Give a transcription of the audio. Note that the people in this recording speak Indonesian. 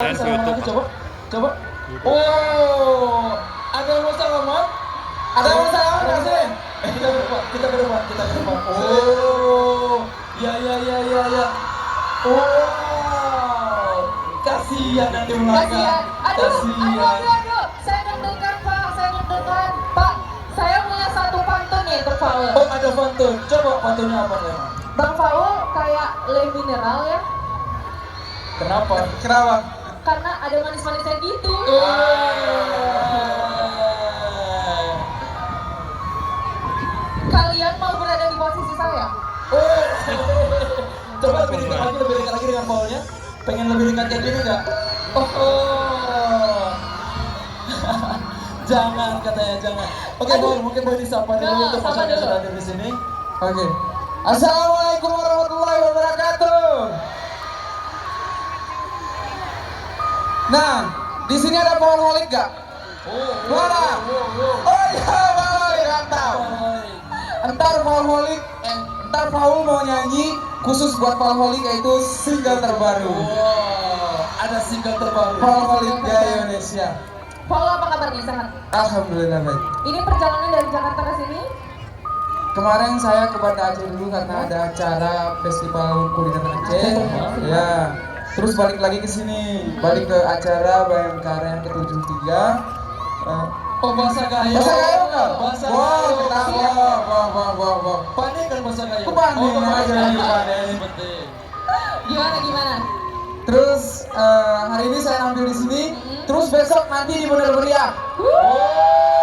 lagi, ke salaman YouTube. lagi, coba. Oh, ada yang mau salaman? Ada yang mau salaman nggak sih? Kita ke depan. Oh, ya. Wow, kasihan nanti Kasihan. Aduh. Kasihan. Saya deg-degan Pak. Pak, saya punya satu pantun nih untuk Faul. Oh, ada pantun. Coba pantunnya apa nih? Bang Faul kayak le mineral ya, Kenapa? karena ada manis-manisnya gitu. Kalian mau berada di posisi saya? Coba lebih dekat lagi dengan Paulnya. Pengen lebih dekat kayak gini nggak? Jangan katanya jangan. Oke, Paul, mungkin boleh disapa dulu Nah, untuk sapa masyarakat yang dulu. sudah hadir di sini. Oke. Assalamualaikum warahmatullahi wabarakatuh. Nah, di sini ada Paulholic gak? Mana? Oh iya, Paulholic, mantap. Ntar Paul mau nyanyi khusus buat Paulholic, yaitu single terbaru. Wow, ada single terbaru. Paulholic Gaya Indonesia. Faul apa kabar nih, sehat? Alhamdulillah baik. Ini perjalanan dari Jakarta ke sini? Kemarin saya ke Banda Aceh dulu karena ada acara festival kuliner Aceh. Ya. Terus balik lagi ke sini, balik ke acara Bayangkara yang ke-73. Oh, bahasa Gayo. Bahasa Gayo nggak? Bahasa Wah, Gayo. ketawa. Wah. Pandai kan bahasa Gayo? Aku pandai, Oh, aja lagi pandai. Penting. Gimana? Terus hari ini saya tampil di sini. Terus besok nanti di Bener Meriah. Wuh.